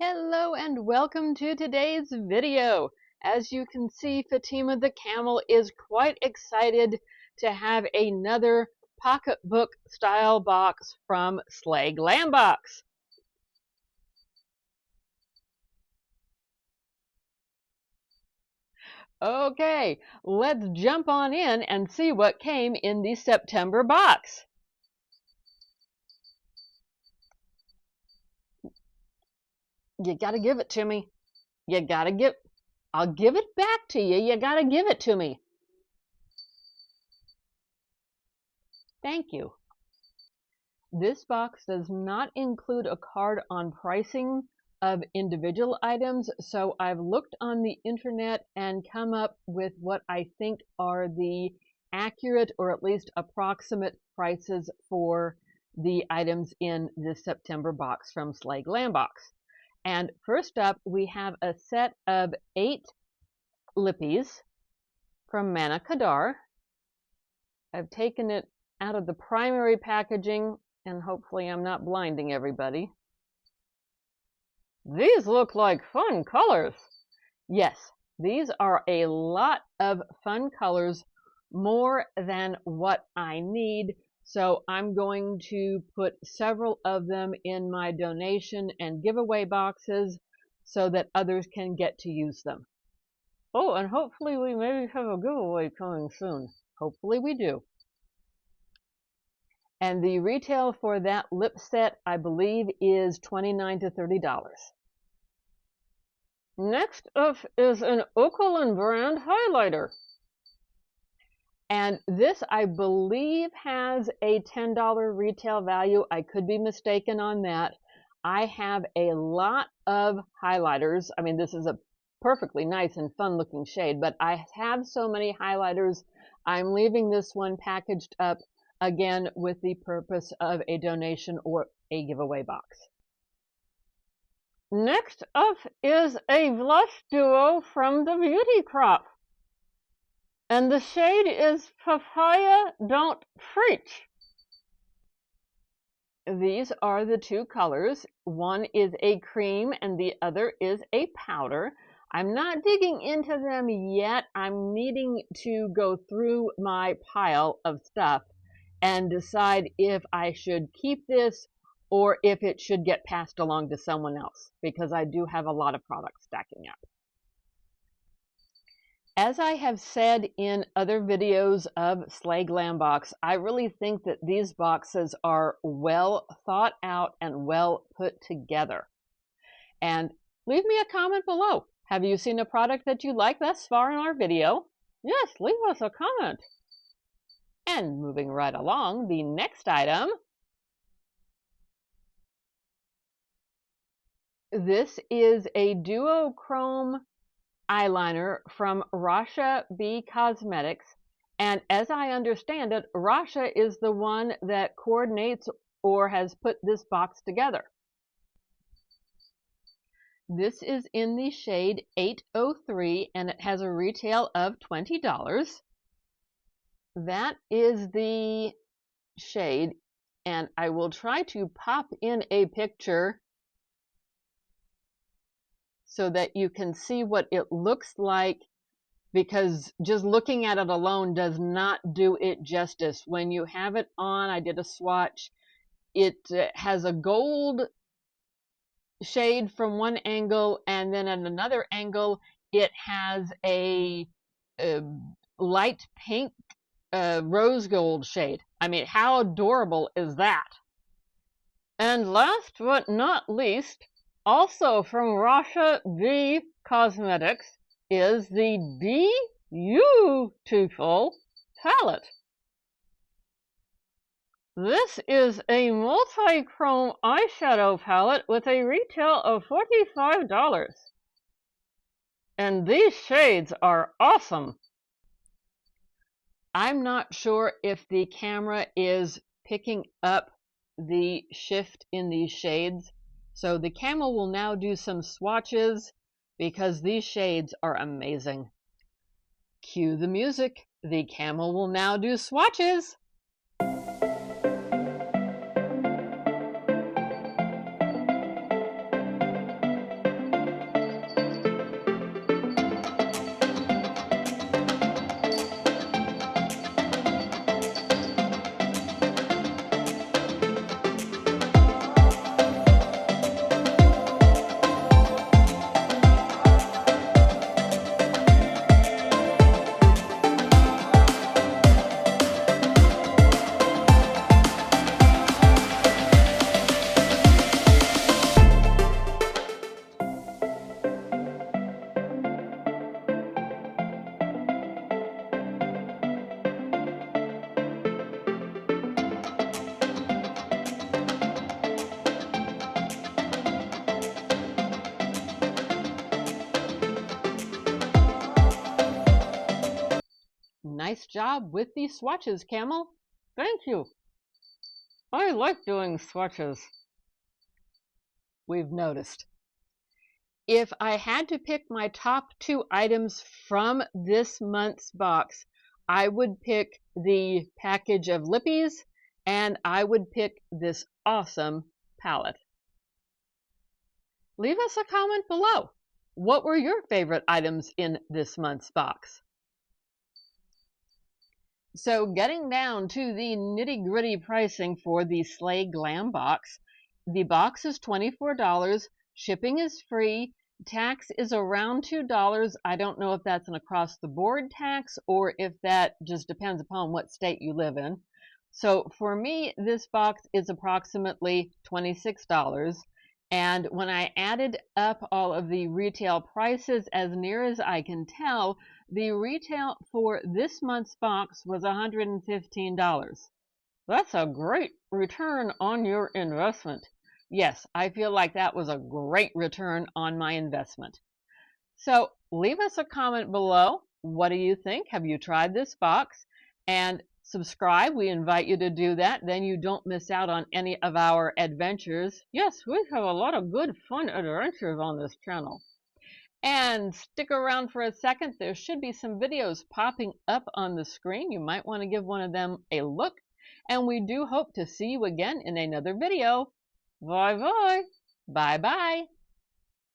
Hello and welcome to today's video. As you can see, Fatima the Camel is quite excited to have another pocketbook style box from Slay Glam Box. Okay, let's jump on in and see what came in the September box. You gotta give it to me. I'll give it back to you. You gotta give it to me. Thank you. This box does not include a card on pricing of individual items, so I've looked on the internet and come up with what I think are the accurate or at least approximate prices for the items in this September box from Slay Glam Box. And first up, we have a set of 8 lippies from ANNE-YKKDZWQL. I've taken it out of the primary packaging, and hopefully I'm not blinding everybody. These look like fun colors. Yes, these are a lot of fun colors, more than what I need. So I'm going to put several of them in my donation and giveaway boxes so that others can get to use them. Oh, and hopefully we maybe have a giveaway coming soon. Hopefully we do. And the retail for that lip set, I believe, is $29 to $30. Next up is an Oaklyn brand highlighter. And this, I believe, has a $10 retail value. I could be mistaken on that. I have a lot of highlighters. I mean, this is a perfectly nice and fun looking shade, but I have so many highlighters, I'm leaving this one packaged up again with the purpose of a donation or a giveaway box. Next up is a blush duo from the Beauty Crop. And the shade is Papaya Don't Preach. These are the two colors. One is a cream and the other is a powder. I'm not digging into them yet. I'm needing to go through my pile of stuff and decide if I should keep this or if it should get passed along to someone else, because I do have a lot of products stacking up. As I have said in other videos of Slay Glam Box, I really think that these boxes are well thought out and well put together. And leave me a comment below. Have you seen a product that you like thus far in our video? Yes, leave us a comment. And moving right along, the next item. This is a duochrome eyeliner from Rasha B Cosmetics, and as I understand it, Rasha is the one that coordinates or has put this box together. This is in the shade 803 and it has a retail of $20. That is the shade, and I will try to pop in a picture so that you can see what it looks like, because just looking at it alone does not do it justice. When you have it on, I did a swatch, it has a gold shade from one angle, and then at another angle it has a light pink rose gold shade. I mean, how adorable is that? And last but not least, also from Rasha B Cosmetics, is the Beautiful palette. This is a multi-chrome eyeshadow palette with a retail of $45. And these shades are awesome. I'm not sure if the camera is picking up the shift in these shades. So the camera will now do some swatches because these shades are amazing. Cue the music. The camel will now do swatches. Nice job with the swatches, Camel. Thank you. I like doing swatches. We've noticed. If I had to pick my top 2 items from this month's box, I would pick the package of lippies and I would pick this awesome palette. Leave us a comment below. What were your favorite items in this month's box? So getting down to the nitty-gritty pricing for the Slay Glam Box, the box is $24, shipping is free, tax is around $2. I don't know if that's an across-the-board tax or if that just depends upon what state you live in. So for me, this box is approximately $26. And when I added up all of the retail prices, as near as I can tell, the retail for this month's box was $115. That's a great return on your investment. Yes, I feel like that was a great return on my investment. So leave us a comment below. What do you think? Have you tried this box? And subscribe. We invite you to do that. Then you don't miss out on any of our adventures. Yes, we have a lot of good fun adventures on this channel. And stick around for a second. There should be some videos popping up on the screen. You might want to give one of them a look. And we do hope to see you again in another video. Bye-bye. Bye-bye.